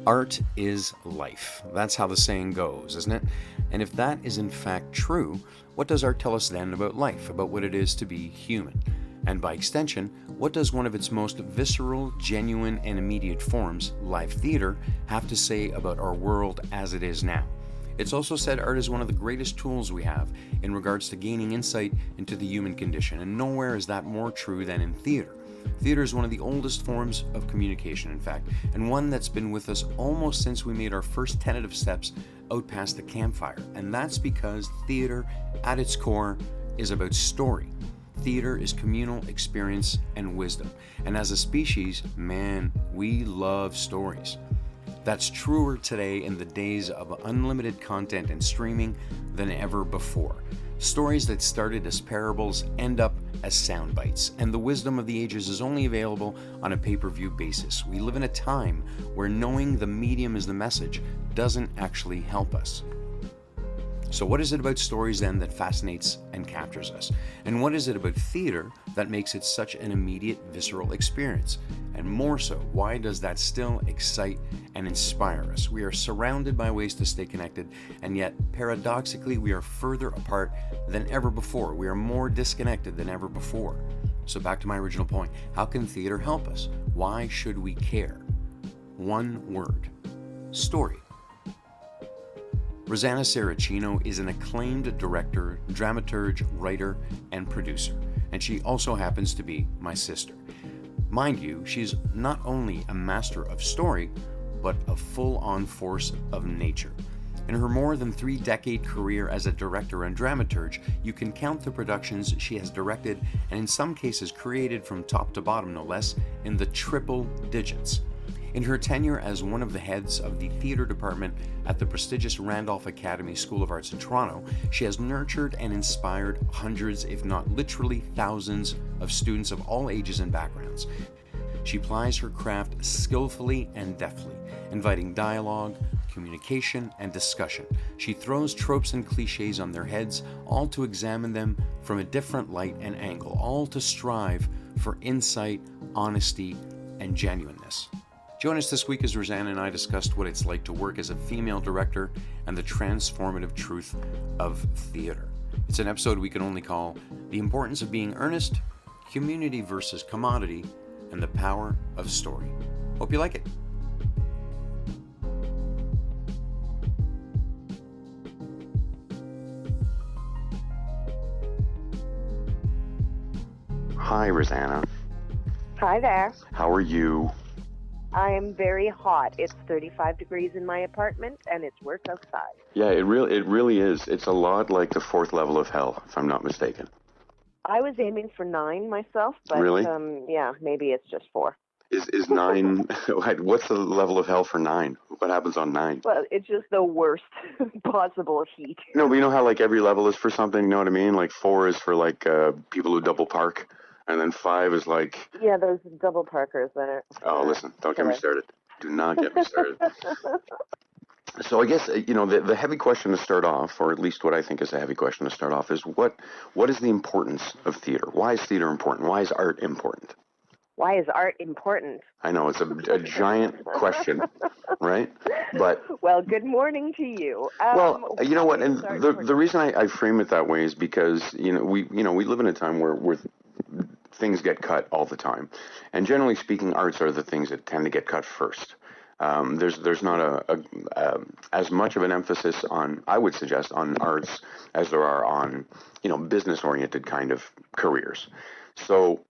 Art is life. That's how the saying goes, isn't it? And if that is in fact true, what does art tell us then about life, about what it is to be human? And by extension, what does one of its most visceral, genuine, and immediate forms, live theater, have to say about our world as it is now? It's also said art is one of the greatest tools we have in regards to gaining insight into the human condition, and nowhere is that more true than in theater. Theater is one of the oldest forms of communication, in fact, and one that's been with us almost since we made our first tentative steps out past the campfire. And that's because theater, at its core, is about story. Theater is communal experience and wisdom. And as a species, man, we love stories. That's truer today in the days of unlimited content and streaming than ever before. Stories that started as parables end up as sound bites, and the wisdom of the ages is only available on a pay-per-view basis. We live in a time where knowing the medium is the message doesn't actually help us. So what is it about stories then that fascinates and captures us? And what is it about theater that makes it such an immediate, visceral experience? And more so, why does that still excite and inspire us? We are surrounded by ways to stay connected, and yet, paradoxically, we are further apart than ever before. We are more disconnected than ever before. So back to my original point, how can theater help us? Why should we care? One word: story. Rosanna Saracino is an acclaimed director, dramaturge, writer, and producer, and she also happens to be my sister. Mind you, she's not only a master of story, but a full-on force of nature. In her more than 3-decade career as a director and dramaturge, you can count the productions she has directed, and in some cases created from top to bottom, no less, in the triple digits. In her tenure as one of the heads of the theater department at the prestigious Randolph Academy School of Arts in Toronto, she has nurtured and inspired hundreds, if not literally thousands, of students of all ages and backgrounds. She plies her craft skillfully and deftly, inviting dialogue, communication, and discussion. She throws tropes and cliches on their heads, all to examine them from a different light and angle, all to strive for insight, honesty, and genuineness. Join us this week as Rosanna and I discussed what it's like to work as a female director and the transformative truth of theater. It's an episode we can only call The Importance of Being Earnest, Community versus Commodity, and the Power of Story. Hope you like it. Hi, Rosanna. Hi there. How are you? I am very hot. It's 35 degrees in my apartment, and it's worse outside. Yeah, it really is. It's a lot like the fourth level of hell, if I'm not mistaken. I was aiming for 9 myself, but Really? Yeah, maybe it's just 4. Is 9? What's the level of hell for 9? What happens on 9? Well, it's just the worst possible heat. No, but you know how like every level is for something. You know what I mean? Like 4 is for like people who double park. And then 5 is like... Yeah, those double parkers that are... Oh, listen, don't get me started. Do not get me started. So I guess, the heavy question to start off, or at least what I think is a heavy question to start off, is what is the importance of theater? Why is theater important? Why is art important? Why is art important? I know, it's a giant question, right? But well, good morning to you. Well, you know what, and the reason I frame it that way is because, we live in a time where things get cut all the time. And generally speaking, arts are the things that tend to get cut first. There's not as much of an emphasis on, I would suggest, on arts as there are on, business-oriented kind of careers. So,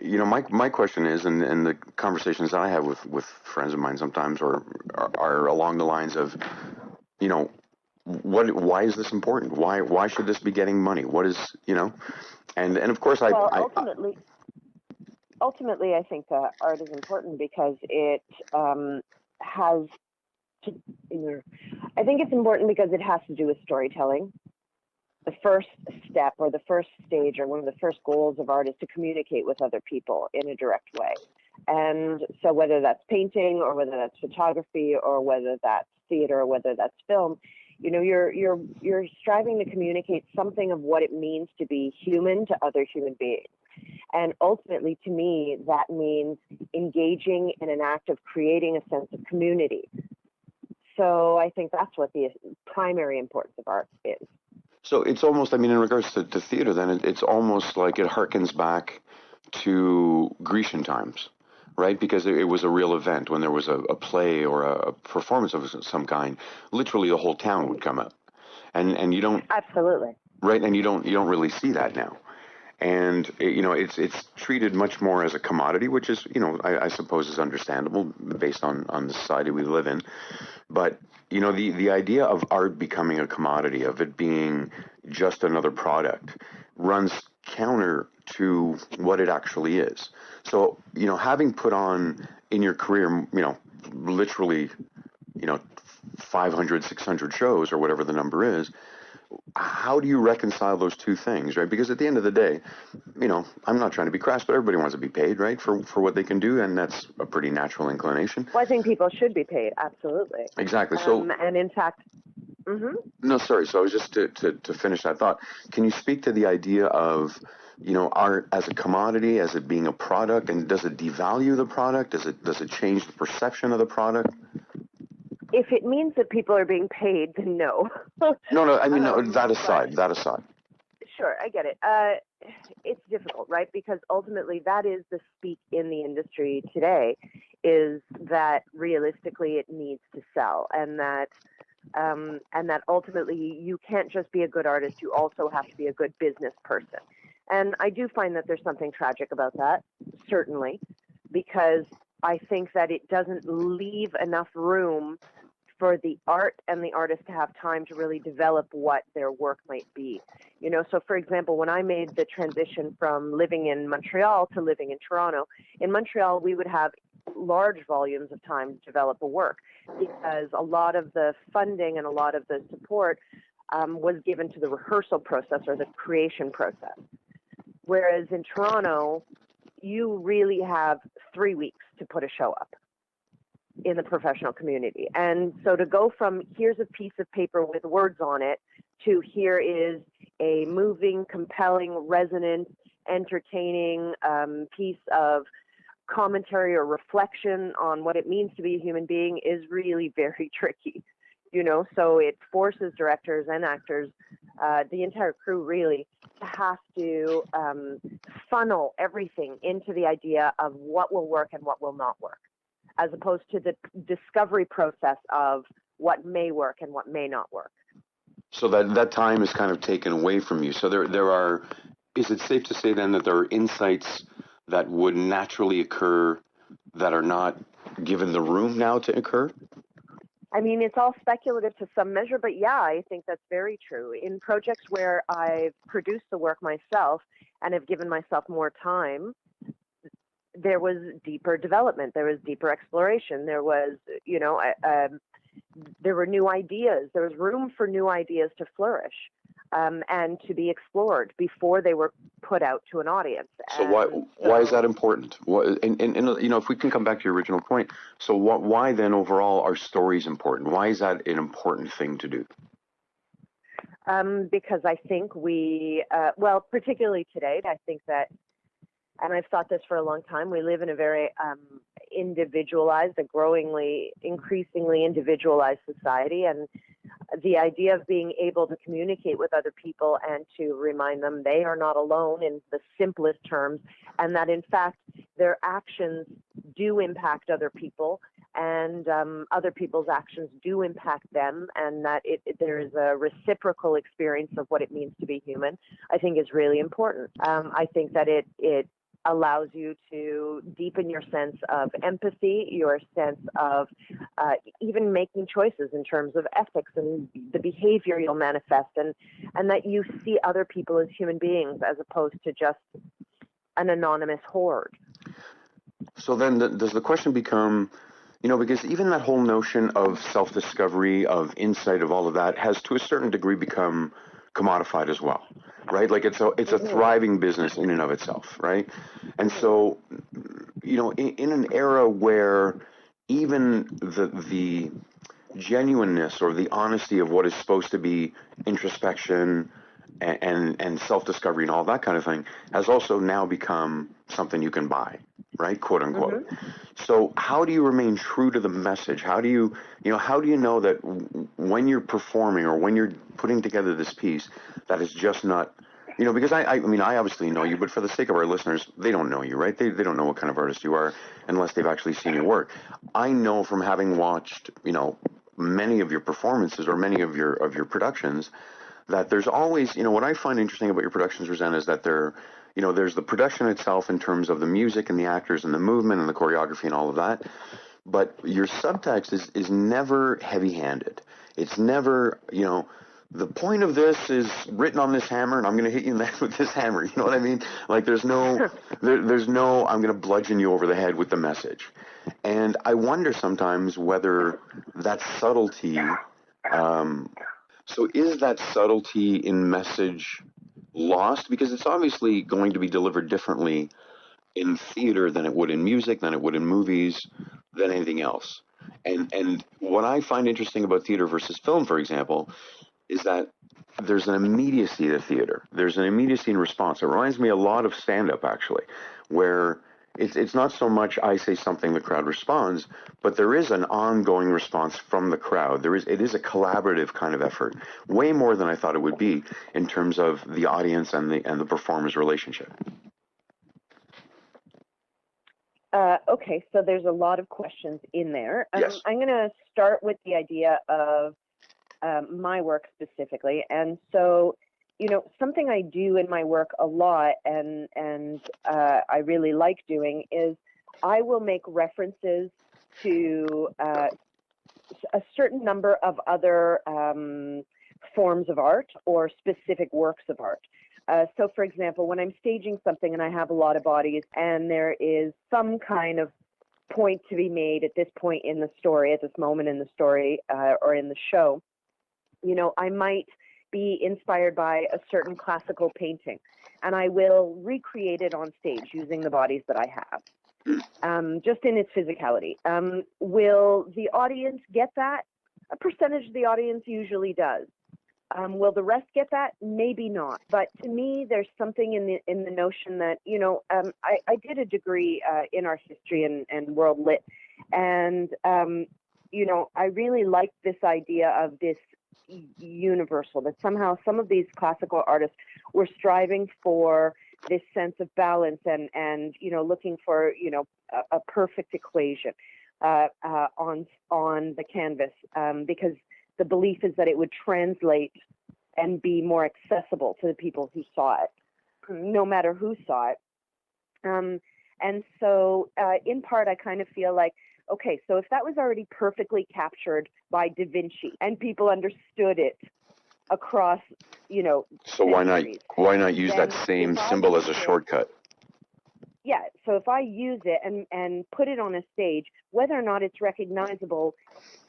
my question is, and the conversations that I have with friends of mine sometimes are along the lines of, why is this important? Why should this be getting money? What is, and of course ultimately, I think art is important because it has to. I think it's important because it has to do with storytelling. The first step or the first stage or one of the first goals of art is to communicate with other people in a direct way. And so whether that's painting or whether that's photography or whether that's theater or whether that's film, you're striving to communicate something of what it means to be human to other human beings. And ultimately, to me, that means engaging in an act of creating a sense of community. So I think that's what the primary importance of art is. So it's almost, I mean, in regards to theater, then it's almost like it harkens back to Grecian times, right? Because it was a real event when there was a play or a performance of some kind. Literally, the whole town would come out, and you don't, Absolutely. right? And you don't really see that now. And it's treated much more as a commodity, which is, I suppose is understandable based on the society we live in. But the idea of art becoming a commodity, of it being just another product, runs counter to what it actually is. So having put on in your career, literally, 500, 600 shows or whatever the number is, how do you reconcile those two things, right? Because at the end of the day, I'm not trying to be crass, but everybody wants to be paid, right, for what they can do, and that's a pretty natural inclination. Well, I think people should be paid, absolutely. Exactly. So, and in fact, no, sorry. So, just to finish that thought, can you speak to the idea of art as a commodity, as it being a product, and does it devalue the product? Does it change the perception of the product? If it means that people are being paid, then no. No. I mean, no, that aside. Sure, I get it. It's difficult, right? Because ultimately, that is the speak in the industry today, is that realistically it needs to sell, and that ultimately you can't just be a good artist; you also have to be a good business person. And I do find that there's something tragic about that, certainly, because I think that it doesn't leave enough room for the art and the artist to have time to really develop what their work might be. So for example, when I made the transition from living in Montreal to living in Toronto, in Montreal we would have large volumes of time to develop a work because a lot of the funding and a lot of the support was given to the rehearsal process or the creation process. Whereas in Toronto, you really have 3 weeks to put a show up in the professional community. And so to go from here's a piece of paper with words on it to here is a moving, compelling, resonant, entertaining piece of commentary or reflection on what it means to be a human being is really very tricky. So it forces directors and actors, the entire crew really, to have to funnel everything into the idea of what will work and what will not work, as opposed to the discovery process of what may work and what may not work. So that time is kind of taken away from you. So there are, is it safe to say then that there are insights that would naturally occur that are not given the room now to occur? I mean, it's all speculative to some measure, but yeah, I think that's very true. In projects where I've produced the work myself and have given myself more time, there was deeper development, there was deeper exploration, there was, there were new ideas, there was room for new ideas to flourish and to be explored before they were put out to an audience. So why is that important? And if we can come back to your original point, so why then overall are stories important? Why is that an important thing to do? Because I think particularly today, I think that, and I've thought this for a long time, we live in a very individualized, increasingly individualized society, and the idea of being able to communicate with other people and to remind them they are not alone in the simplest terms, and that in fact their actions do impact other people, and other people's actions do impact them, and that there is a reciprocal experience of what it means to be human, I think is really important. I think that it allows you to deepen your sense of empathy, your sense of even making choices in terms of ethics and the behavior you'll manifest, and that you see other people as human beings as opposed to just an anonymous horde. So then does the question become, because even that whole notion of self-discovery, of insight, of all of that has to a certain degree become commodified as well, right? Like it's a thriving business in and of itself, right? And so, in an era where even the genuineness or the honesty of what is supposed to be introspection and self-discovery and all that kind of thing has also now become something you can buy, right? Quote unquote. Mm-hmm. So how do you remain true to the message? How do you, how do you know that when you're performing or when you're putting together this piece, that it's just not, because I mean, I obviously know you, but for the sake of our listeners, they don't know you, right? They don't know what kind of artist you are unless they've actually seen your work. I know from having watched, many of your performances or many of your productions, that there's always, what I find interesting about your productions, Rosanna, is that there's the production itself in terms of the music and the actors and the movement and the choreography and all of that. But your subtext is never heavy-handed. It's never, the point of this is written on this hammer, and I'm going to hit you in the head with this hammer. You know what I mean? Like there's no, I'm going to bludgeon you over the head with the message. And I wonder sometimes whether that subtlety, so is that subtlety in message lost? Because it's obviously going to be delivered differently in theater than it would in music, than it would in movies, than anything else. And what I find interesting about theater versus film, for example, is that there's an immediacy to theater. There's an immediacy in response. It reminds me a lot of stand-up, actually, where it's not so much I say something, the crowd responds, but there is an ongoing response from the crowd. It is a collaborative kind of effort, way more than I thought it would be in terms of the audience and the performer's relationship. Okay, so there's a lot of questions in there. Yes. I'm going to start with the idea of my work specifically. And so, something I do in my work a lot and I really like doing is I will make references to a certain number of other forms of art or specific works of art. So, for example, when I'm staging something and I have a lot of bodies and there is some kind of point to be made at this point in the story, at this moment in the story or in the show, I might be inspired by a certain classical painting and I will recreate it on stage using the bodies that I have, just in its physicality. Will the audience get that? A percentage of the audience usually does. Will the rest get that? Maybe not. But to me, there's something in the notion that, I did a degree in art history and world lit. And, I really liked this idea of this universal, that somehow some of these classical artists were striving for this sense of balance and looking for, a perfect equation on the canvas, because the belief is that it would translate and be more accessible to the people who saw it, no matter who saw it. And so in part, I kind of feel like, okay, so if that was already perfectly captured by Da Vinci and people understood it across, So why not use that same symbol as a shortcut? Yeah, so if I use it and put it on a stage, whether or not it's recognizable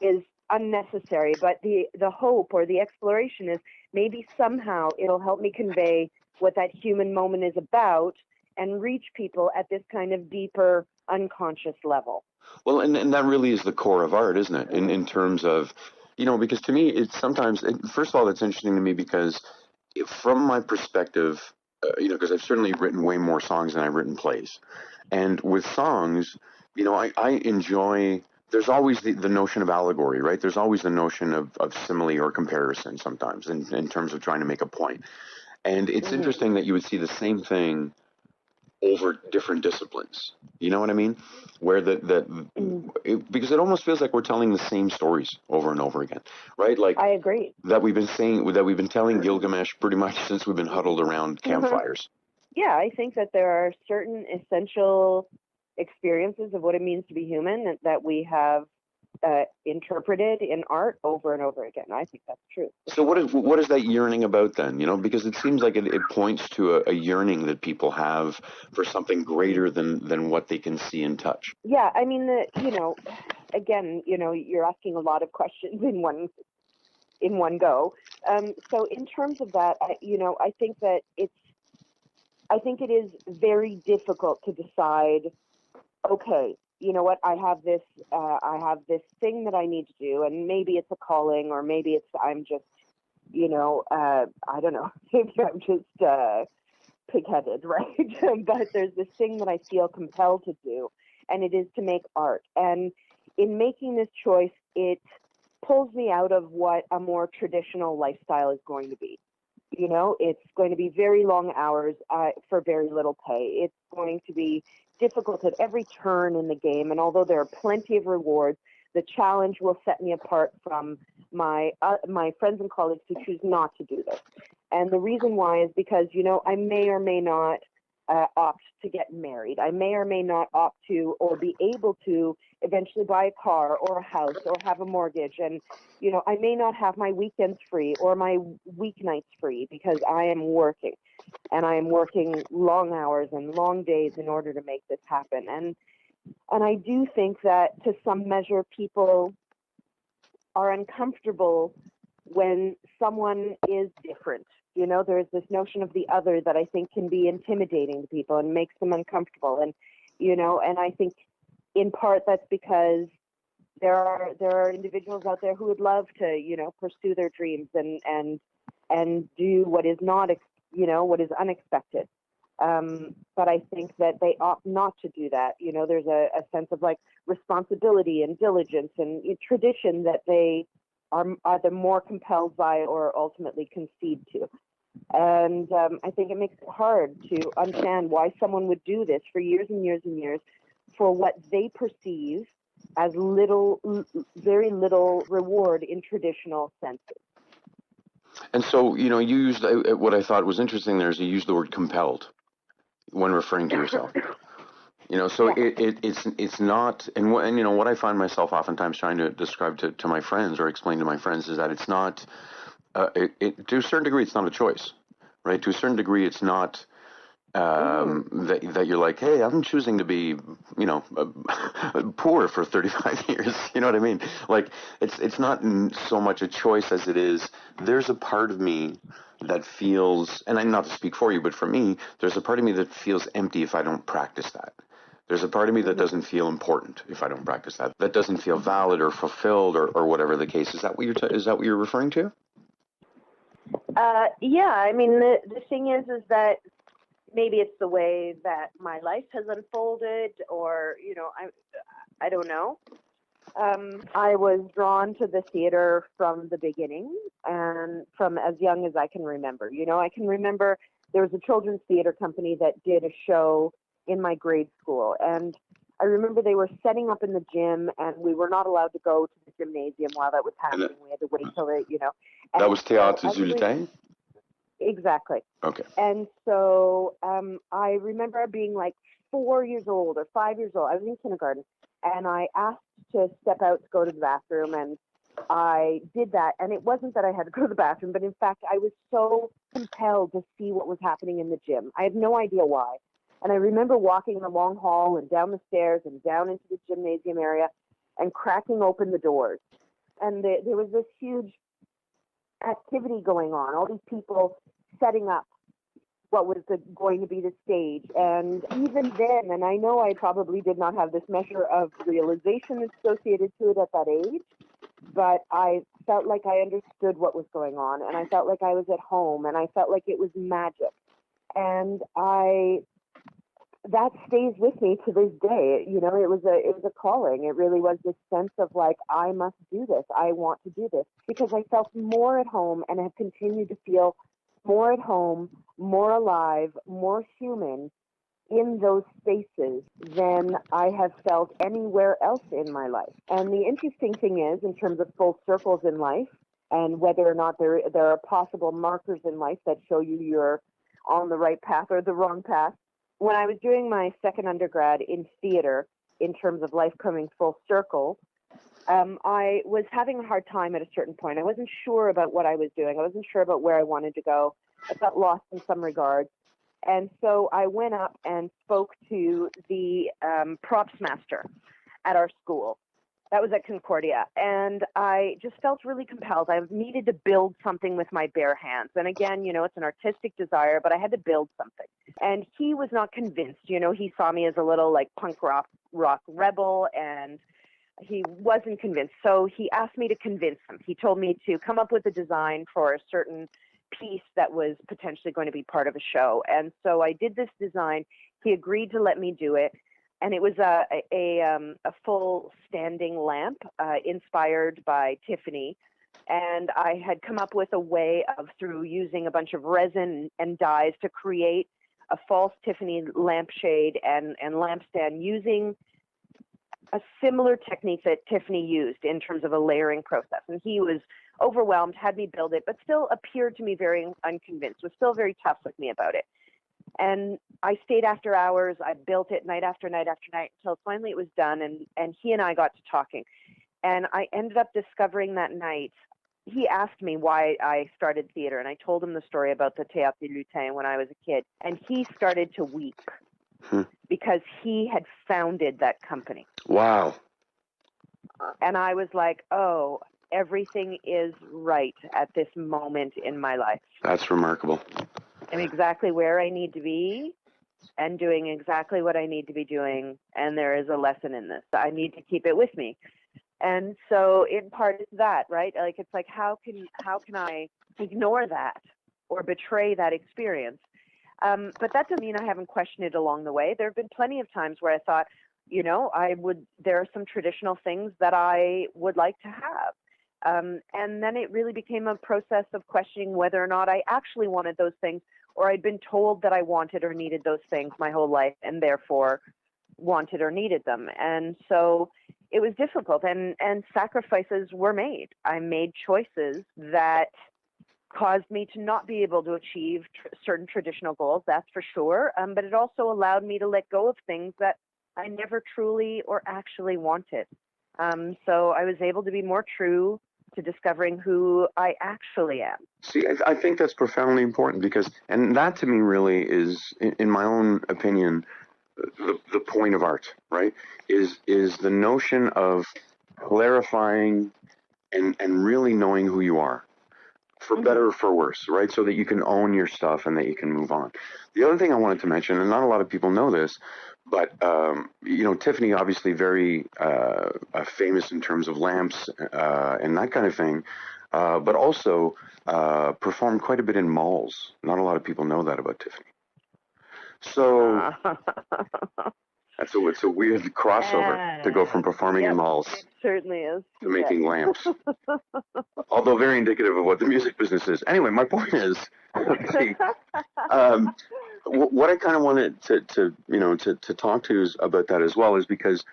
is unnecessary, but the hope or the exploration is maybe somehow it'll help me convey what that human moment is about and reach people at this kind of deeper unconscious level. Well, and that really is the core of art, isn't it? In terms of, because to me, it's sometimes, first of all, it's interesting to me because from my perspective, because I've certainly written way more songs than I've written plays. And with songs, I enjoy, there's always the notion of allegory, right? There's always the notion of simile or comparison sometimes in terms of trying to make a point. And it's interesting that you would see the same thing over different disciplines. You know what I mean? Where because it almost feels like we're telling the same stories over and over again, right? Like I agree. That we've been telling Gilgamesh pretty much since we've been huddled around campfires. Yeah, I think that there are certain essential experiences of what it means to be human that we have interpreted in art over and over again. I think that's true. So what is that yearning about then? Because it seems like it points to a yearning that people have for something greater than what they can see and touch. Yeah, I mean, again, you're asking a lot of questions in one go. So in terms of that, I think that it is very difficult to decide, okay, you know what, I have this thing that I need to do, and maybe it's a calling, or maybe I'm just, I don't know, maybe I'm just pig-headed, right? But there's this thing that I feel compelled to do, and it is to make art. And in making this choice, it pulls me out of what a more traditional lifestyle is going to be. You know, it's going to be very long hours for very little pay. It's going to be difficult at every turn in the game. And although there are plenty of rewards, the challenge will set me apart from my friends and colleagues who choose not to do this. And the reason why is because, you know, I may or may not opt to get married. I may or may not opt to or be able to eventually buy a car or a house or have a mortgage. And, you know, I may not have my weekends free or my weeknights free because I am working. And I am working long hours and long days in order to make this happen. And I do think that to some measure, people are uncomfortable when someone is different. You know, there's this notion of the other that I think can be intimidating to people and makes them uncomfortable. And, you know, and I think in part that's because there are individuals out there who would love to, you know, pursue their dreams and do what is not, you know, what is unexpected. But I think that they ought not to do that. You know, there's a sense of like responsibility and diligence and tradition that they are either more compelled by or ultimately concede to. And I think it makes it hard to understand why someone would do this for years and years and years for what they perceive as very little reward in traditional senses. And so, you know, you used what I thought was interesting there is you used the word compelled when referring to yourself. You know, so Yeah. it's not, and you know, what I find myself oftentimes trying to describe to my friends or explain to my friends is that it's not, to a certain degree, it's not a choice, right? To a certain degree, it's not that you're like, hey, I'm choosing to be, you know, poor for 35 years. You know what I mean? Like, it's not so much a choice as it is, there's a part of me that feels, and I'm not to speak for you, but for me, there's a part of me that feels empty if I don't practice that. There's a part of me that doesn't feel important if I don't practice that. That doesn't feel valid or fulfilled or whatever the case. Is that what you're referring to? Yeah, I mean, the thing is that maybe it's the way that my life has unfolded, or, you know, I don't know. I was drawn to the theater from the beginning and from as young as I can remember. You know, I can remember there was a children's theater company that did a show in my grade school. And I remember they were setting up in the gym and we were not allowed to go to the gymnasium while that was happening. We had to wait till it, you know. And that was Théâtre Zulitaire? Exactly. Okay. And so I remember being like 4 years old or 5 years old. I was in kindergarten, and I asked to step out to go to the bathroom, and I did that. And it wasn't that I had to go to the bathroom, but in fact, I was so compelled to see what was happening in the gym. I had no idea why. And I remember walking the long hall and down the stairs and down into the gymnasium area and cracking open the doors. And there was this huge activity going on, all these people setting up what was going to be the stage. And even then, and I know I probably did not have this measure of realization associated to it at that age, but I felt like I understood what was going on, and I felt like I was at home, and I felt like it was magic. And that stays with me to this day. You know, it was a calling. It really was this sense of like, I must do this. I want to do this, because I felt more at home and have continued to feel more at home, more alive, more human in those spaces than I have felt anywhere else in my life. And the interesting thing is, in terms of full circles in life, and whether or not there are possible markers in life that show you're on the right path or the wrong path, when I was doing my second undergrad in theater, in terms of life coming full circle, I was having a hard time at a certain point. I wasn't sure about what I was doing. I wasn't sure about where I wanted to go. I felt lost in some regards. And so I went up and spoke to the props master at our school. That was at Concordia. And I just felt really compelled. I needed to build something with my bare hands. And again, you know, it's an artistic desire, but I had to build something. And he was not convinced. You know, he saw me as a little like punk rock rebel, and he wasn't convinced. So he asked me to convince him. He told me to come up with a design for a certain piece that was potentially going to be part of a show. And so I did this design. He agreed to let me do it. And it was a full standing lamp inspired by Tiffany. And I had come up with a way of, through using a bunch of resin and dyes, to create a false Tiffany lampshade and lampstand using a similar technique that Tiffany used in terms of a layering process. And he was overwhelmed, had me build it, but still appeared to me very unconvinced, was still very tough with me about it. And I stayed after hours. I built it night after night after night until finally it was done. And he and I got to talking. And I ended up discovering that night, he asked me why I started theater. And I told him the story about the Théâtre du Lutin when I was a kid. And he started to weep because he had founded that company. Wow. And I was like, oh, everything is right at this moment in my life. That's remarkable. I'm exactly where I need to be and doing exactly what I need to be doing. And there is a lesson in this. I need to keep it with me. And so in part it's that, right? Like, it's like, how can I ignore that or betray that experience? But that doesn't mean I haven't questioned it along the way. There have been plenty of times where I thought, there are some traditional things that I would like to have. And then it really became a process of questioning whether or not I actually wanted those things, or I'd been told that I wanted or needed those things my whole life and therefore wanted or needed them. And so it was difficult, and sacrifices were made. I made choices that caused me to not be able to achieve certain traditional goals, that's for sure. But it also allowed me to let go of things that I never truly or actually wanted. So I was able to be more true to discovering who I actually am. See, I think that's profoundly important and that to me really is, in my own opinion, the point of art, right? Is the notion of clarifying and really knowing who you are, for better or for worse, right? So that you can own your stuff and that you can move on. The other thing I wanted to mention, and not a lot of people know this, but Tiffany obviously very famous in terms of lamps and that kind of thing, but also performed quite a bit in malls. Not a lot of people know that about Tiffany. So it's a weird crossover to go from performing in malls. It certainly is. To making lamps. Although very indicative of what the music business is. Anyway, my point is, what I kind of wanted to talk to you about that as well is because,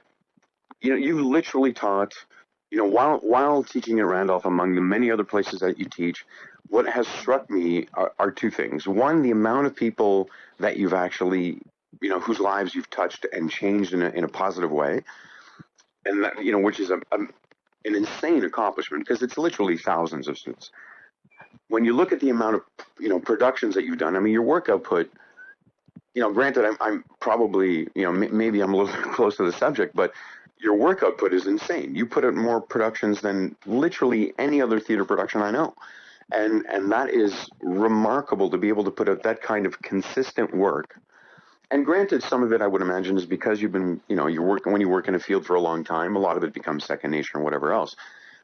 you literally taught, while teaching at Randolph, among the many other places that you teach, what has struck me are two things. One, the amount of people that you've actually, whose lives you've touched and changed in a positive way, and that, which is an insane accomplishment because it's literally thousands of students. When you look at the amount of, productions that you've done, I mean, your work output, granted, I'm probably, maybe I'm a little bit close to the subject, but your work output is insane. You put out more productions than literally any other theater production I know. And that is remarkable to be able to put out that kind of consistent work. And granted, some of it I would imagine is because you've been, when you work in a field for a long time, a lot of it becomes second nature and whatever else.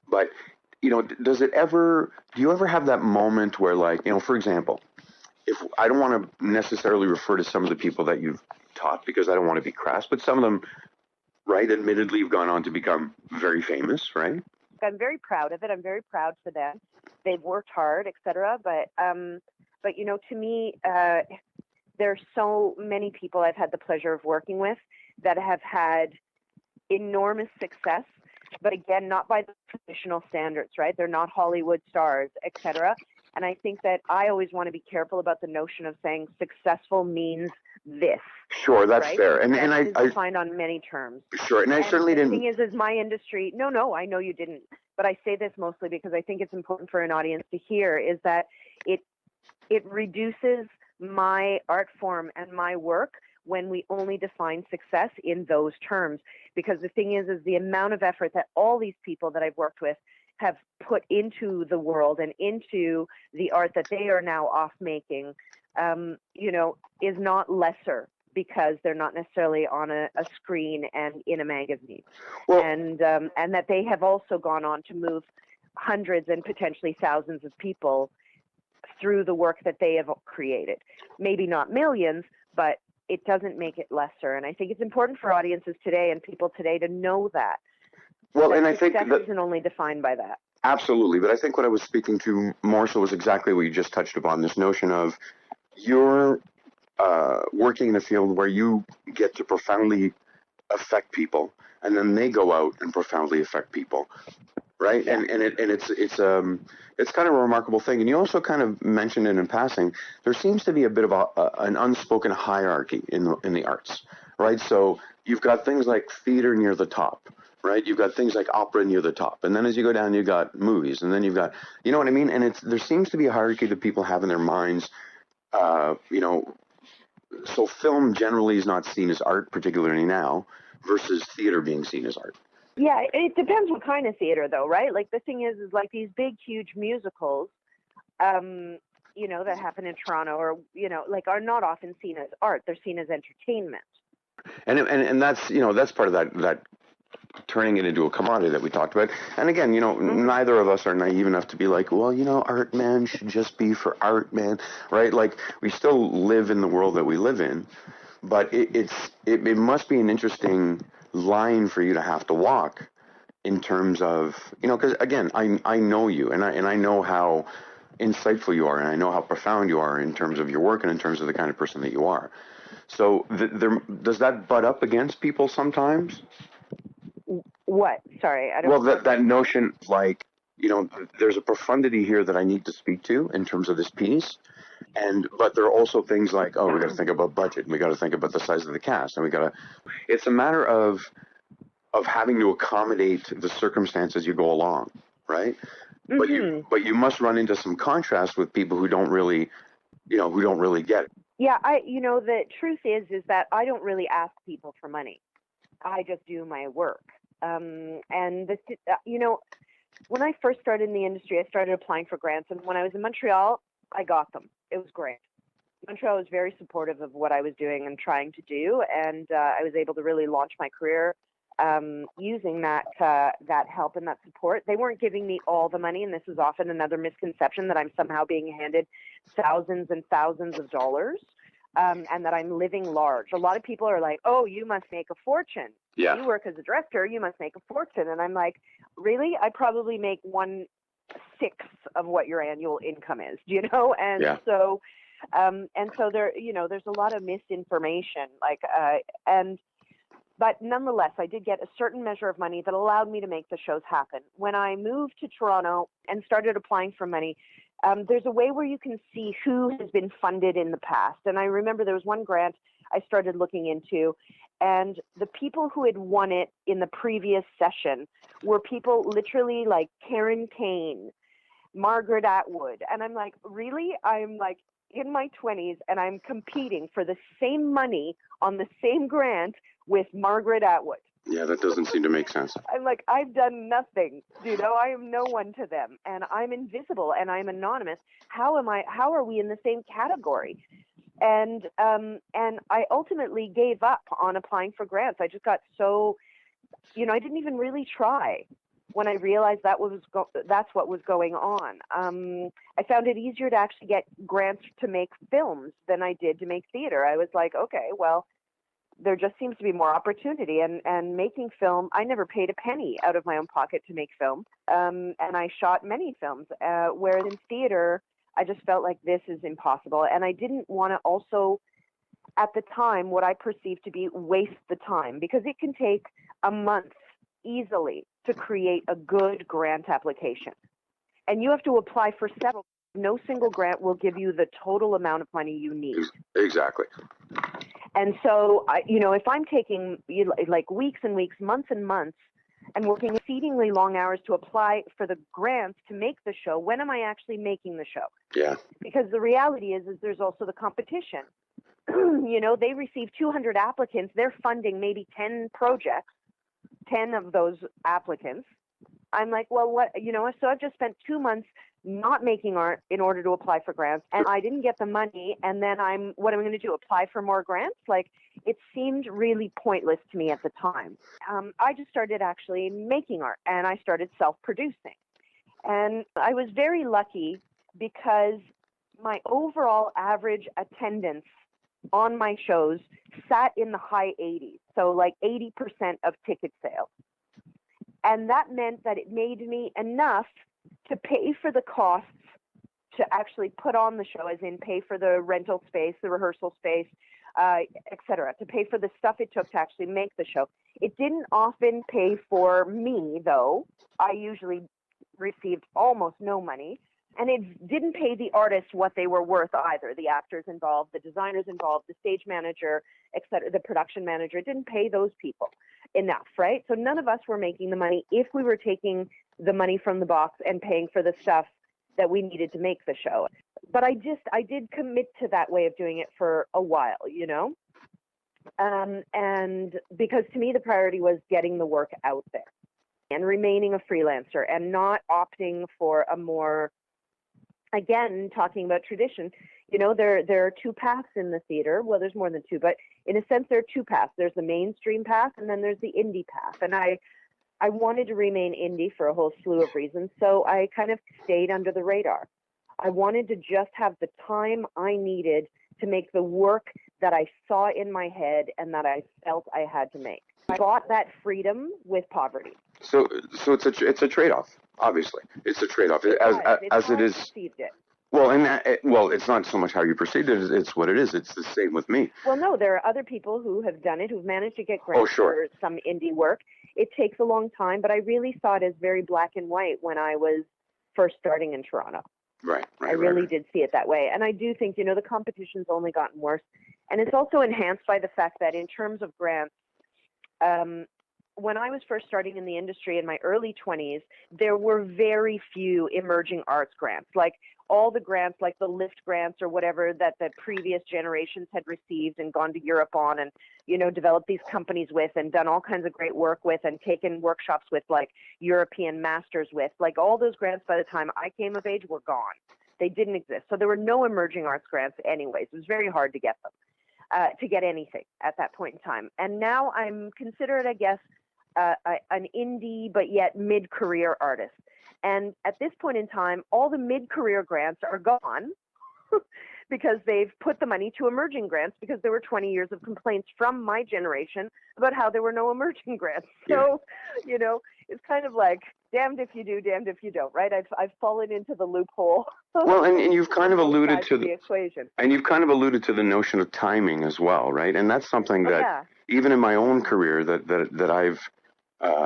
But, do you ever have that moment where, like, for example, if I don't want to necessarily refer to some of the people that you've taught because I don't want to be crass, but some of them, right, admittedly have gone on to become very famous, right? I'm very proud of it. I'm very proud for them. They've worked hard, etc. But to me, there's so many people I've had the pleasure of working with that have had enormous success, but again, not by the traditional standards, right? They're not Hollywood stars, etc. And I think that I always want to be careful about the notion of saying successful means this. Sure, that's right? fair. And I I defined on many terms. Sure, and I certainly didn't. The thing is my industry. No, I know you didn't. But I say this mostly because I think it's important for an audience to hear is that it reduces my art form and my work when we only define success in those terms. Because the thing is the amount of effort that all these people that I've worked with have put into the world and into the art that they are now off making, is not lesser because they're not necessarily on a screen and in a magazine. Well, and that they have also gone on to move hundreds and potentially thousands of people through the work that they have created. Maybe not millions, but it doesn't make it lesser. And I think it's important for audiences today and people today to know that. Well, that and I think success isn't only defined by that. Absolutely. But I think what I was speaking to more so was exactly what you just touched upon, this notion of you're working in a field where you get to profoundly affect people, and then they go out and profoundly affect people. Right, Yeah. and it's kind of a remarkable thing. And you also kind of mentioned it in passing. There seems to be a bit of an unspoken hierarchy in the arts, right? So you've got things like theater near the top, right? You've got things like opera near the top, and then as you go down, you've got movies, and then you've got, you know what I mean? And there seems to be a hierarchy that people have in their minds. You know, so film generally is not seen as art, particularly now, versus theater being seen as art. Yeah, it depends what kind of theater, though, right? Like the thing is like these big, huge musicals, you know, that happen in Toronto, or you know, like are not often seen as art; they're seen as entertainment. And that's, you know, that's part of that turning it into a commodity that we talked about. And again, you know, neither of us are naive enough to be like, well, you know, art, man, should just be for art, man, right? Like we still live in the world that we live in, but it must be an interesting line for you to have to walk in terms of, you know, because again, I know you, and I know how insightful you are, and I know how profound you are in terms of your work and in terms of the kind of person that you are. So does that butt up against people sometimes? What? Sorry, I don't. Well, that notion, like, you know, there's a profundity here that I need to speak to in terms of this piece, but there are also things like, oh, we got to think about budget, and we got to think about the size of the cast, and we got to. It's a matter of having to accommodate the circumstances you go along, right? But you must run into some contrast with people who don't really get it. Yeah, you know, the truth is that I don't really ask people for money. I just do my work. And this, you know, when I first started in the industry, I started applying for grants, and when I was in Montreal, I got them. It was great. Montreal was very supportive of what I was doing and trying to do, and I was able to really launch my career using that help and that support. They weren't giving me all the money, and this is often another misconception, that I'm somehow being handed thousands and thousands of dollars, and that I'm living large. A lot of people are like, oh, you must make a fortune. Yeah. You work as a director, you must make a fortune. And I'm like, really? I probably make 1/6 of what your annual income is, you know? And yeah. So there, you know, there's a lot of misinformation, but nonetheless, I did get a certain measure of money that allowed me to make the shows happen. When I moved to Toronto and started applying for money, there's a way where you can see who has been funded in the past. And I remember there was one grant I started looking into, and the people who had won it in the previous session were people literally like Karen Kane, Margaret Atwood. And I'm like, really? I'm like in my 20s, and I'm competing for the same money on the same grant with Margaret Atwood. Yeah, that doesn't seem to make sense. I'm like, I've done nothing, you know, I am no one to them, and I'm invisible and I'm anonymous. How are we in the same category? And I ultimately gave up on applying for grants. I just got so, you know, I didn't even really try when I realized that's what was going on. I found it easier to actually get grants to make films than I did to make theater. I was like, okay, well, there just seems to be more opportunity, and making film, I never paid a penny out of my own pocket to make film. And I shot many films, whereas in theater, I just felt like this is impossible. And I didn't want to also, at the time, what I perceived to be waste the time, because it can take a month easily to create a good grant application. And you have to apply for several. No single grant will give you the total amount of money you need. Exactly. And so, you know, if I'm taking like weeks and weeks, months and months, and working exceedingly long hours to apply for the grants to make the show, when am I actually making the show? Yeah. Because the reality is there's also the competition. You know, they receive 200 applicants. They're funding maybe 10 projects, 10 of those applicants. I'm like, well, what, you know, so I've just spent 2 months not making art in order to apply for grants, and I didn't get the money, and then what am I going to do, apply for more grants? Like, it seemed really pointless to me at the time. I just started actually making art, and I started self-producing. And I was very lucky because my overall average attendance on my shows sat in the high 80s, so like 80% of ticket sales. And that meant that it made me enough to pay for the costs to actually put on the show, as in pay for the rental space, the rehearsal space, et cetera, to pay for the stuff it took to actually make the show. It didn't often pay for me, though. I usually received almost no money. And it didn't pay the artists what they were worth either. The actors involved, the designers involved, the stage manager, et cetera, the production manager. It didn't pay those people enough, right? So none of us were making the money if we were taking the money from the box and paying for the stuff that we needed to make the show. But I did commit to that way of doing it for a while, you know? And because to me, the priority was getting the work out there and remaining a freelancer and not opting for a more, again, talking about tradition, you know, there are two paths in the theater. Well, there's more than two, but in a sense, there are two paths. There's the mainstream path, and then there's the indie path. And I wanted to remain indie for a whole slew of reasons, so I kind of stayed under the radar. I wanted to just have the time I needed to make the work that I saw in my head and that I felt I had to make. I got that freedom with poverty. So it's a trade-off. Obviously, it's a trade-off as it is. Perceived it. Well, and it's not so much how you perceived it; it's what it is. It's the same with me. Well, no, there are other people who have done it, who've managed to get grants for some indie work. It takes a long time, but I really saw it as very black and white when I was first starting in Toronto. Right. I really did see it that way, and I do think, you know, the competition's only gotten worse, and it's also enhanced by the fact that in terms of grants. When I was first starting in the industry in my early 20s, there were very few emerging arts grants. Like all the grants, like the LIFT grants or whatever that the previous generations had received and gone to Europe on and, you know, developed these companies with and done all kinds of great work with and taken workshops with, like European masters with. Like all those grants by the time I came of age were gone. They didn't exist. So there were no emerging arts grants anyways. It was very hard to get them, to get anything at that point in time. And now I'm considered, I guess, an indie but yet mid-career artist. And at this point in time, all the mid-career grants are gone because they've put the money to emerging grants because there were 20 years of complaints from my generation about how there were no emerging grants. So, you know, it's kind of like damned if you do, damned if you don't, right? I've fallen into the loophole. Well, and you've kind of alluded to the equation. And you've kind of alluded to the notion of timing as well, right? And that's something that even in my own career that I've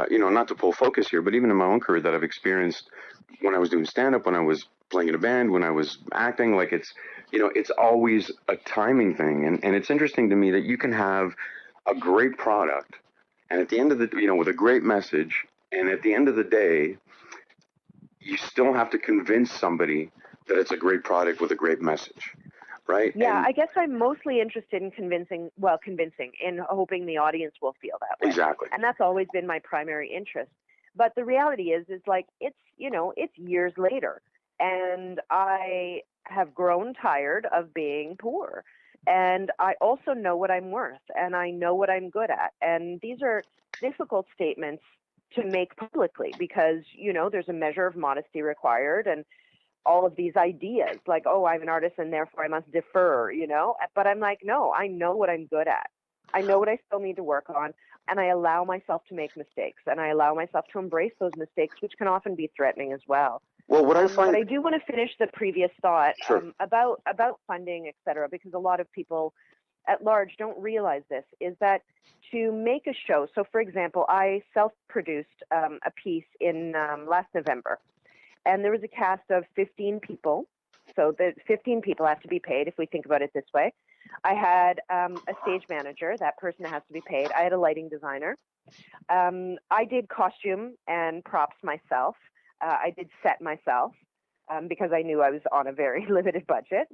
you know, not to pull focus here, but even in my own career that I've experienced when I was doing stand-up, when I was playing in a band, when I was acting, like it's, you know, it's always a timing thing. And it's interesting to me that you can have a great product and at the end of the, you know, with a great message, and at the end of the day, you still have to convince somebody that it's a great product with a great message. Right? Yeah, I guess I'm mostly interested in convincing, in hoping the audience will feel that way. Exactly. And that's always been my primary interest. But the reality is like, it's, you know, it's years later. And I have grown tired of being poor. And I also know what I'm worth and I know what I'm good at. And these are difficult statements to make publicly because, you know, there's a measure of modesty required and all of these ideas like, oh, I'm an artist and therefore I must defer, you know, but I'm like, no, I know what I'm good at. I know what I still need to work on. And I allow myself to make mistakes and I allow myself to embrace those mistakes, which can often be threatening as well. Well, what I find, but I do want to finish the previous thought about funding, et cetera, because a lot of people at large don't realize this, is that to make a show. So for example, I self-produced a piece in last November. And there was a cast of 15 people. So the 15 people have to be paid, if we think about it this way. I had a stage manager. That person has to be paid. I had a lighting designer. I did costume and props myself. I did set myself because I knew I was on a very limited budget.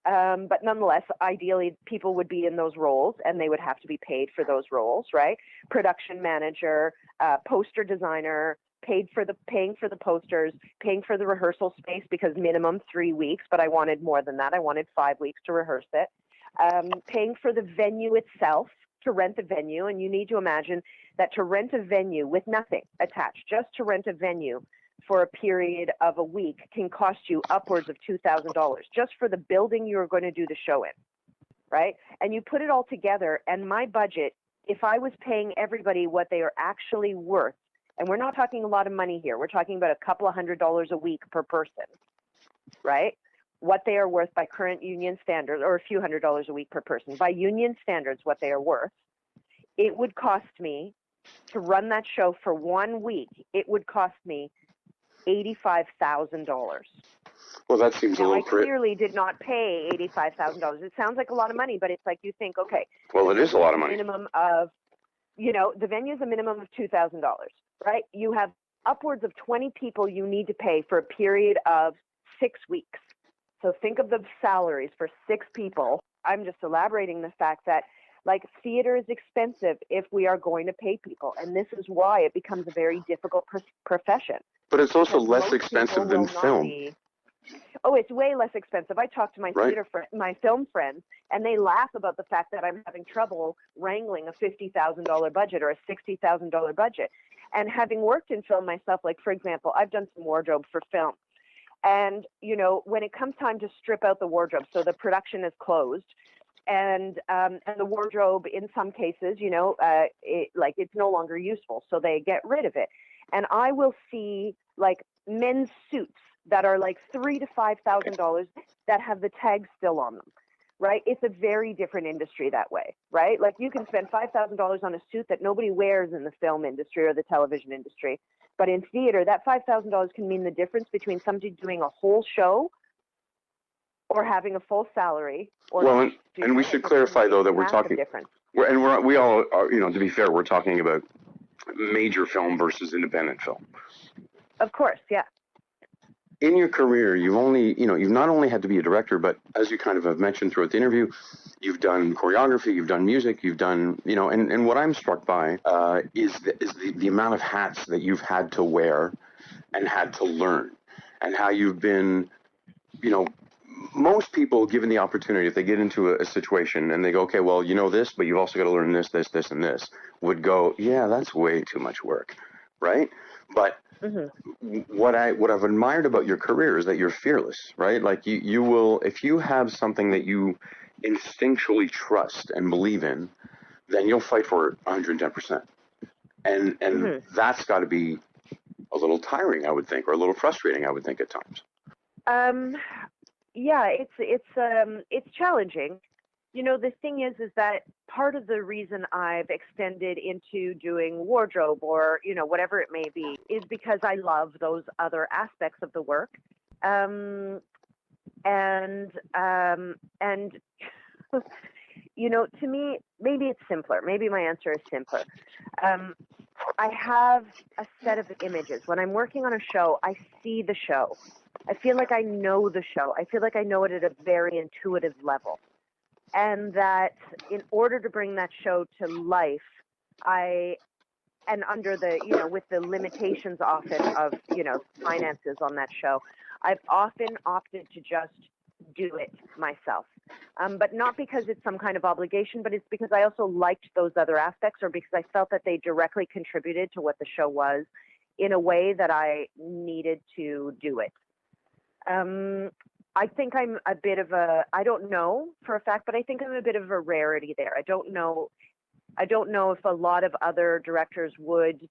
But nonetheless, ideally, people would be in those roles and they would have to be paid for those roles, right? Production manager, poster designer, paying for the posters, paying for the rehearsal space because minimum 3 weeks, but I wanted more than that. I wanted 5 weeks to rehearse it. Paying for the venue itself, to rent the venue. And you need to imagine that to rent a venue with nothing attached, just to rent a venue for a period of a week can cost you upwards of $2,000 just for the building you're going to do the show in, right? And you put it all together, and my budget, if I was paying everybody what they are actually worth, and we're not talking a lot of money here, we're talking about a couple of $100 a week per person, right? What they are worth by current union standards, or a few $100s a week per person. By union standards, what they are worth, it would cost me to run that show for 1 week, it would cost me $85,000. Well, that seems a Now, I little crazy. clearly did not pay $85,000. It sounds like a lot of money, but it's like you think, okay. Well, it is a lot of money. Minimum of, the venue's a minimum of $2,000, right? You have upwards of 20 people you need to pay for a period of 6 weeks. So think of the salaries for 6 people. I'm just elaborating the fact that, like, theater is expensive if we are going to pay people, and this is why it becomes a very difficult profession. But it's also Because less most expensive people than will not film. Oh, it's way less expensive. I talk to my Right. my film friends, and they laugh about the fact that I'm having trouble wrangling a $50,000 budget or a $60,000 budget. And having worked in film myself, like, for example, I've done some wardrobe for film. And, when it comes time to strip out the wardrobe, so the production is closed, and the wardrobe, in some cases, it's no longer useful, so they get rid of it. And I will see, like, men's suits that are like $3,000 to $5,000 that have the tag still on them, right? It's a very different industry that way, right? Like, you can spend $5,000 on a suit that nobody wears in the film industry or the television industry, but in theater, that $5,000 can mean the difference between somebody doing a whole show or having a full salary. Or Well, and we should clarify, though, that we're talking, difference. we all are, to be fair, we're talking about major film versus independent film. Of course, yeah. In your career, you've not only had to be a director, but as you kind of have mentioned throughout the interview, you've done choreography, you've done music, you've done, and what I'm struck by is the amount of hats that you've had to wear and had to learn, and how you've been, most people, given the opportunity, if they get into a situation and they go, okay, well, this, but you've also got to learn this, this, this, and this, would go, yeah, that's way too much work, right? But what I've admired about your career is that you're fearless, right? Like, you will, if you have something that you instinctually trust and believe in, then you'll fight for it 110%. And that's got to be a little tiring, I would think, or a little frustrating, I would think, at times. Yeah, it's challenging. The thing is that part of the reason I've extended into doing wardrobe or, whatever it may be, is because I love those other aspects of the work. And to me, maybe it's simpler. Maybe my answer is simpler. I have a set of images. When I'm working on a show, I see the show. I feel like I know the show. I feel like I know it at a very intuitive level. And that in order to bring that show to life, and under the, with the limitations often of, finances on that show, I've often opted to just do it myself. But not because it's some kind of obligation, but it's because I also liked those other aspects, or because I felt that they directly contributed to what the show was in a way that I needed to do it. I think I'm a bit of I don't know for a fact, but I think I'm a bit of a rarity there. I don't know if a lot of other directors would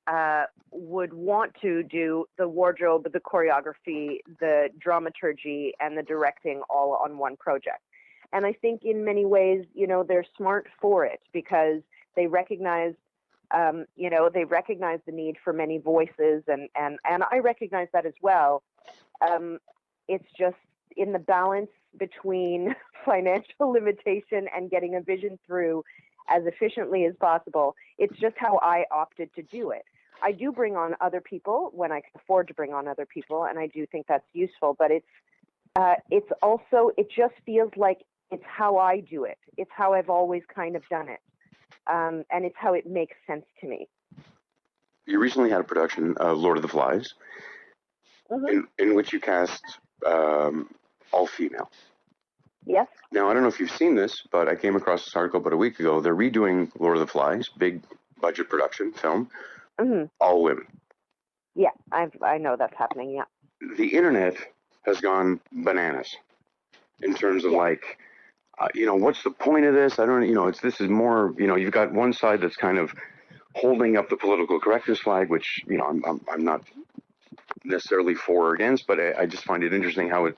want to do the wardrobe, the choreography, the dramaturgy, and the directing all on one project. And I think in many ways, they're smart for it because they recognize, the need for many voices, and I recognize that as well. It's just in the balance between financial limitation and getting a vision through as efficiently as possible. It's just how I opted to do it. I do bring on other people when I can afford to bring on other people, and I do think that's useful, but it's also, it just feels like it's how I do it. It's how I've always kind of done it. And it's how it makes sense to me. You recently had a production of Lord of the Flies, in which you cast all female. Yes. Now, I don't know if you've seen this, but I came across this article about a week ago. They're redoing Lord of the Flies, big budget production film, all women. Yeah, I know that's happening. Yeah. The internet has gone bananas in terms of Yeah. like, what's the point of this? I don't, this is more, you've got one side that's kind of holding up the political correctness flag, which, I'm not necessarily for or against, but I just find it interesting how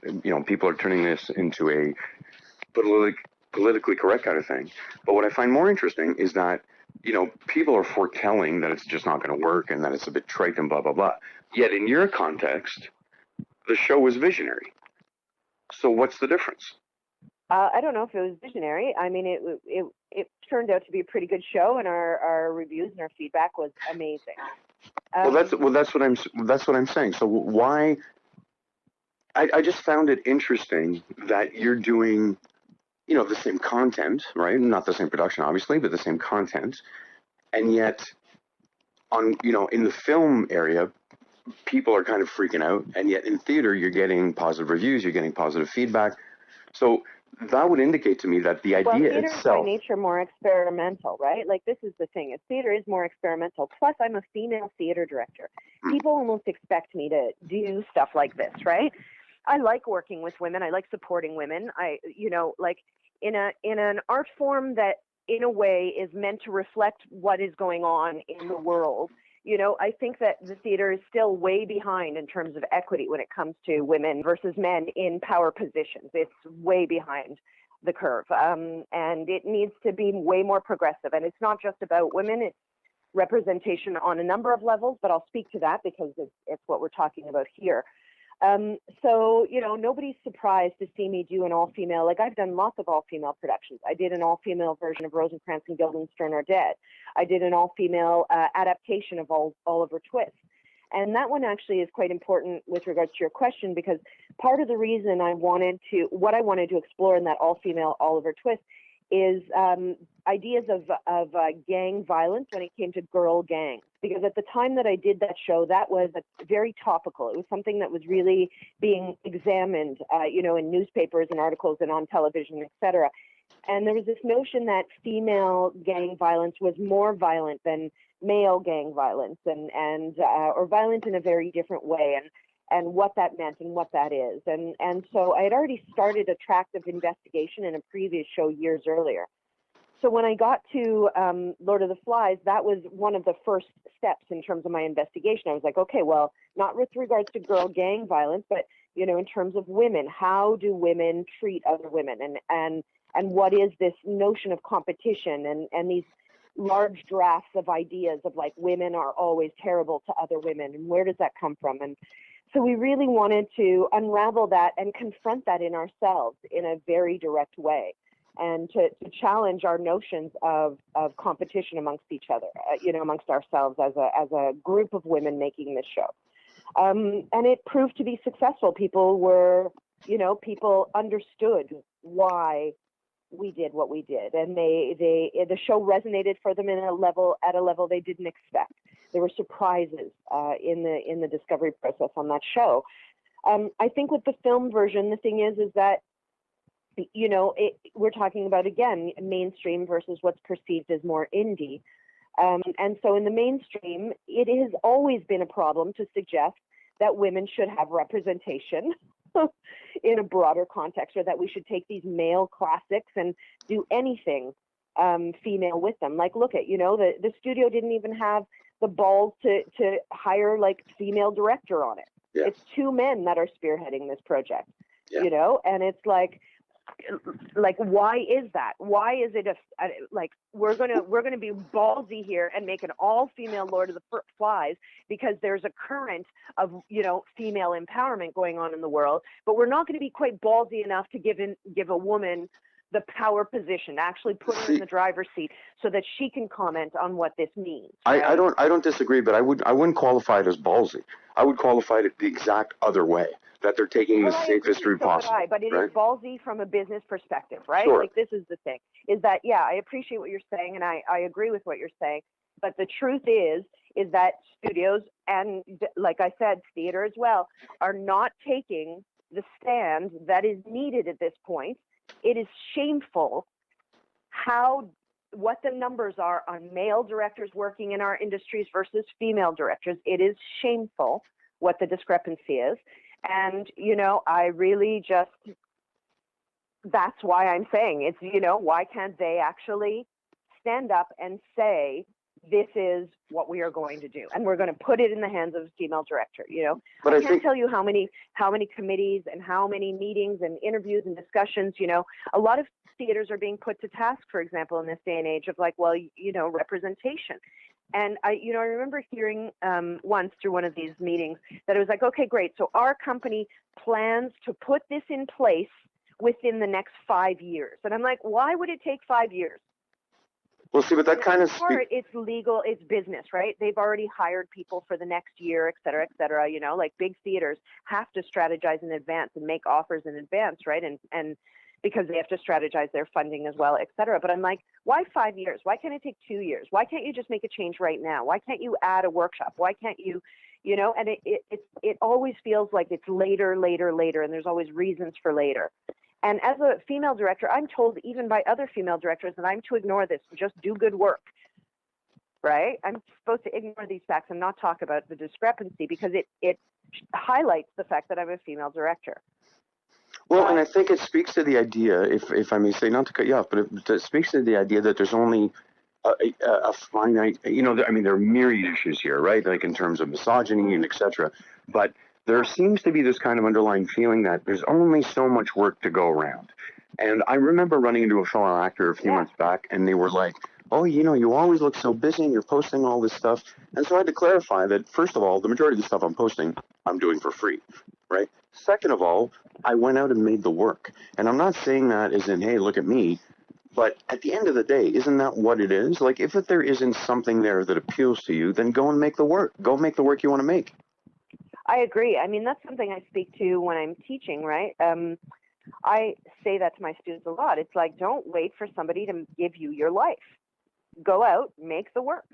people are turning this into a politically correct kind of thing. But what I find more interesting is that, people are foretelling that it's just not going to work and that it's a bit trite and blah, blah, blah. Yet in your context, the show was visionary. So what's the difference? I don't know if it was visionary. I mean, it turned out to be a pretty good show, and our reviews and our feedback was amazing. That's what I'm saying. So why? I just found it interesting that you're doing, the same content, right? Not the same production, obviously, but the same content, and yet in the film area, people are kind of freaking out, and yet in theater, you're getting positive reviews, you're getting positive feedback. So that would indicate to me that the idea theater itself, is by nature more experimental, right? Like, this is the thing: theater is more experimental. Plus, I'm a female theater director. People almost expect me to do stuff like this, right? I like working with women. I like supporting women. Like in an art form that, in a way, is meant to reflect what is going on in the world. I think that the theater is still way behind in terms of equity when it comes to women versus men in power positions. It's way behind the curve. And it needs to be way more progressive. And it's not just about women. It's representation on a number of levels, but I'll speak to that because it's what we're talking about here. So, nobody's surprised to see me do an all-female. Like, I've done lots of all-female productions. I did an all-female version of Rosencrantz and Guildenstern Are Dead. I did an all-female adaptation of Oliver Twist. And that one actually is quite important with regards to your question, because part of the reason what I wanted to explore in that all-female Oliver Twist is ideas of gang violence when it came to girl gangs. Because at the time that I did that show, that was very topical. It was something that was really being examined, in newspapers and articles and on television, etc. And there was this notion that female gang violence was more violent than male gang violence, or violent in a very different way, and what that meant and what that is. And so I had already started a track of investigation in a previous show years earlier. So when I got to Lord of the Flies, that was one of the first steps in terms of my investigation. I was like, okay, well, not with regards to girl gang violence, but, in terms of women, how do women treat other women? And what is this notion of competition and these large drafts of ideas of, like, women are always terrible to other women, and where does that come from? And so we really wanted to unravel that and confront that in ourselves in a very direct way, and to challenge our notions of competition amongst each other, amongst ourselves as a group of women making this show. And it proved to be successful. People understood why we did what we did, and the show resonated for them at a level they didn't expect. There were surprises in the discovery process on that show. I think with the film version, the thing is that, we're talking about, again, mainstream versus what's perceived as more indie. And so in the mainstream, it has always been a problem to suggest that women should have representation in a broader context, or that we should take these male classics and do anything female with them. Like, look at, the studio didn't even have the balls to hire, like, female director on it. Yeah. It's two men that are spearheading this project, and it's like, why is that? Why is it we're gonna be ballsy here and make an all-female Lord of the Flies because there's a current of female empowerment going on in the world, but we're not going to be quite ballsy enough to give a woman the power position, actually put her in the driver's seat so that she can comment on what this means. Right? I don't disagree, but I wouldn't qualify it as ballsy. I would qualify it the exact other way, that they're taking the safest route possible. But it is ballsy from a business perspective, right? Sure. Like, this is the thing, is that, I appreciate what you're saying, and I agree with what you're saying, but the truth is that studios, and like I said, theater as well, are not taking the stand that is needed at this point. It is shameful how what the numbers are on male directors working in our industries versus female directors. It is shameful what the discrepancy is. And, I really just, that's why I'm saying it's, why can't they actually stand up and say, this is what we are going to do, and we're going to put it in the hands of a female director. But I can't tell you how many committees and how many meetings and interviews and discussions. A lot of theaters are being put to task, for example, in this day and age of representation. And I remember hearing once through one of these meetings that it was like, okay, great. So our company plans to put this in place within the next 5 years. And I'm like, why would it take 5 years? Well, see, but that kind of it's legal, it's business, right? They've already hired people for the next year, et cetera, et cetera. Big theaters have to strategize in advance and make offers in advance, right? And because they have to strategize their funding as well, et cetera. But I'm like, why 5 years? Why can't it take 2 years? Why can't you just make a change right now? Why can't you add a workshop? Why can't you, and it always feels like it's later, and there's always reasons for later. And as a female director, I'm told even by other female directors that I'm to ignore this, just do good work, right? I'm supposed to ignore these facts and not talk about the discrepancy because it highlights the fact that I'm a female director. Well, and I think it speaks to the idea, if I may say, not to cut you off, but it speaks to the idea that there's only a finite, there are myriad issues here, right? Like in terms of misogyny and et cetera. But there seems to be this kind of underlying feeling that there's only so much work to go around. And I remember running into a fellow actor a few months back, and they were like, oh, you always look so busy and you're posting all this stuff. And so I had to clarify that, first of all, the majority of the stuff I'm posting, I'm doing for free, right? Second of all, I went out and made the work. And I'm not saying that as in, hey, look at me. But at the end of the day, isn't that what it is? Like, if there isn't something there that appeals to you, then go and make the work. Go make the work you want to make. I agree. I mean, that's something I speak to when I'm teaching, right? I say that to my students a lot. It's like, don't wait for somebody to give you your life. Go out, make the work.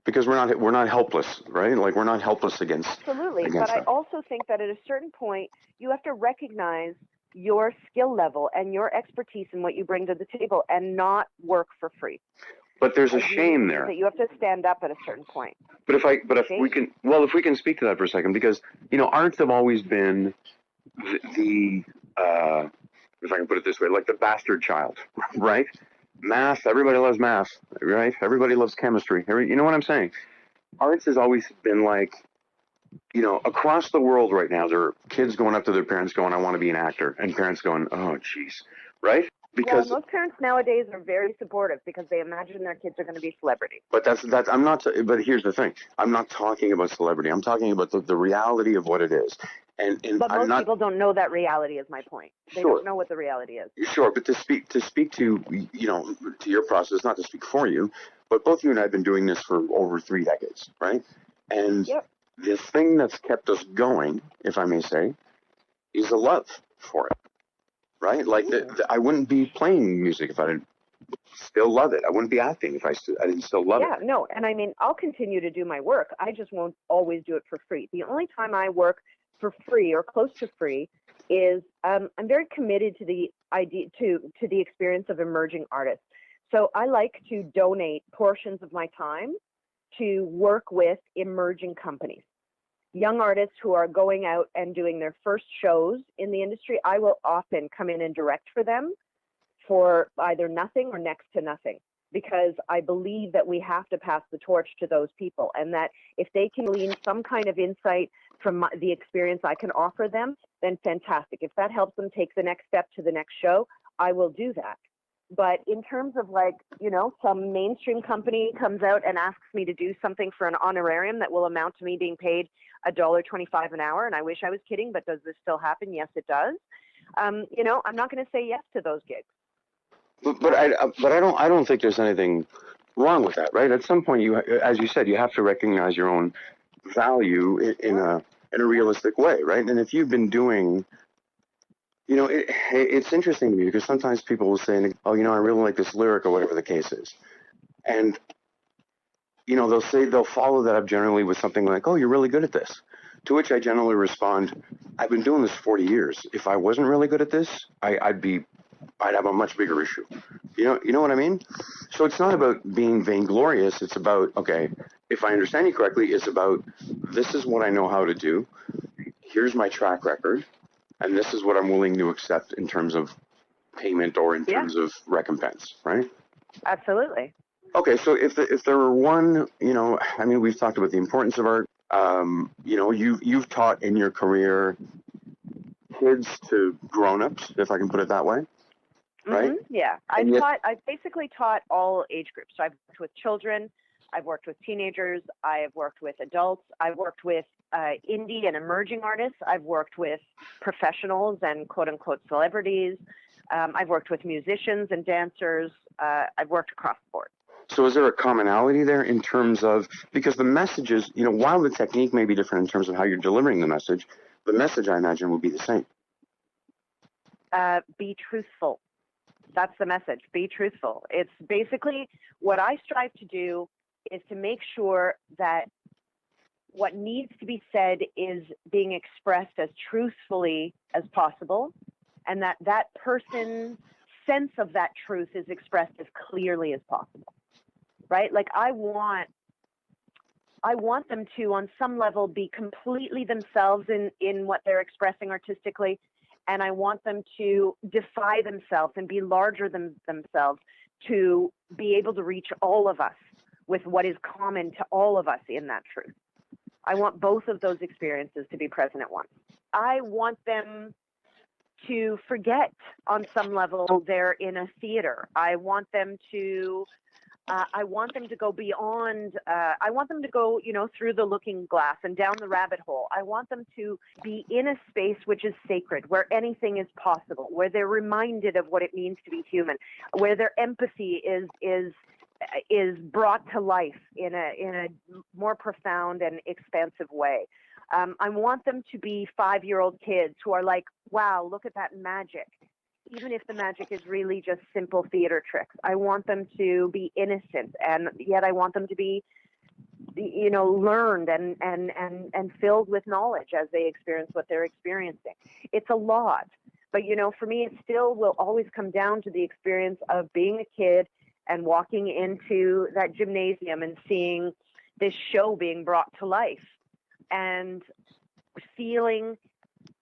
Because we're not helpless, right? Like, we're not helpless against. Absolutely. But I also think that at a certain point, you have to recognize your skill level and your expertise and what you bring to the table and not work for free. But there's a shame there. That you have to stand up at a certain point. But if we can speak to that for a second, because arts have always been the if I can put it this way, like the bastard child, right? Math, everybody loves math, right? Everybody loves chemistry. You know what I'm saying? Arts has always been like, across the world right now, there are kids going up to their parents going, I want to be an actor, and parents going, oh, geez, right? Because most parents nowadays are very supportive because they imagine their kids are going to be celebrities. But I'm not. But here's the thing: I'm not talking about celebrity. I'm talking about the reality of what it is. But most people don't know that reality. Is my point. They don't know what the reality is. Sure, but to speak to to your process, not to speak for you, but both you and I have been doing this for over 3 decades, right? And the thing that's kept us going, if I may say, is a love for it. Right? Like, I wouldn't be playing music if I didn't still love it. I wouldn't be acting if I didn't still love it. Yeah, no. And I mean, I'll continue to do my work. I just won't always do it for free. The only time I work for free or close to free is I'm very committed to the idea, to the experience of emerging artists. So I like to donate portions of my time to work with emerging companies. Young artists who are going out and doing their first shows in the industry, I will often come in and direct for them for either nothing or next to nothing, because I believe that we have to pass the torch to those people, and that if they can glean some kind of insight from the experience I can offer them, then fantastic. If that helps them take the next step to the next show, I will do that. But in terms of some mainstream company comes out and asks me to do something for an honorarium that will amount to me being paid $1.25 an hour, and I wish I was kidding, but does this still happen? Yes, it does. I'm not going to say yes to those gigs. But I don't think there's anything wrong with that, right? At some point, as you said, you have to recognize your own value in a realistic way, right? And if you've been doing it's interesting to me because sometimes people will say, oh, I really like this lyric or whatever the case is. And, they'll follow that up generally with something like, oh, you're really good at this. To which I generally respond, I've been doing this 40 years. If I wasn't really good at this, I'd have a much bigger issue, You know what I mean? So it's not about being vainglorious. It's about, okay, if I understand you correctly, it's about this is what I know how to do. Here's my track record, and this is what I'm willing to accept in terms of payment or in terms of recompense, right? Absolutely. Okay, so if there were one, I mean, we've talked about the importance of art. You've taught in your career kids to grown-ups, if I can put it that way, right? Mm-hmm. Yeah, I've basically taught all age groups. So I've worked with children, I've worked with teenagers, I've worked with adults, I've worked with indie and emerging artists, I've worked with professionals and quote-unquote celebrities, I've worked with musicians and dancers, I've worked across the board. So is there a commonality there in terms of, because the messages, while the technique may be different in terms of how you're delivering the message I imagine will be the same. Be truthful. That's the message. Be truthful. It's basically what I strive to do is to make sure that what needs to be said is being expressed as truthfully as possible, and that person's sense of that truth is expressed as clearly as possible, right? Like I want them to, on some level, be completely themselves in what they're expressing artistically, and I want them to defy themselves and be larger than themselves to be able to reach all of us with what is common to all of us in that truth. I want both of those experiences to be present at once. I want them to forget on some level they're in a theater. I want them to go beyond, I want them to go, through the looking glass and down the rabbit hole. I want them to be in a space which is sacred, where anything is possible, where they're reminded of what it means to be human, where their empathy is brought to life in a more profound and expansive way. I want them to be 5-year-old kids who are like, wow, look at that magic. Even if the magic is really just simple theater tricks. I want them to be innocent, and yet I want them to be, learned and filled with knowledge as they experience what they're experiencing. It's a lot, but for me, it still will always come down to the experience of being a kid and walking into that gymnasium and seeing this show being brought to life and feeling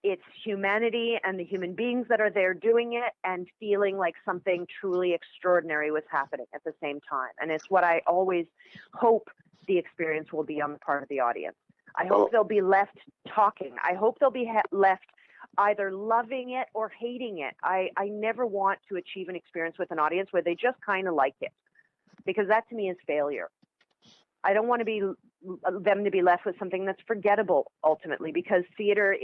its humanity and the human beings that are there doing it, and feeling like something truly extraordinary was happening at the same time. And it's what I always hope the experience will be on the part of the audience. I hope they'll be left talking. I hope they'll be left either loving it or hating it. I never want to achieve an experience with an audience where they just kind of like it, because that to me is failure. I don't want them to be left with something that's forgettable ultimately, because theater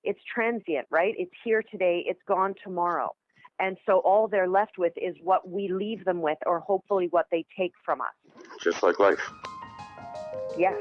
it's transient, right? It's here today, it's gone tomorrow. And so all they're left with is what we leave them with, or hopefully what they take from us. Just like life. Yes.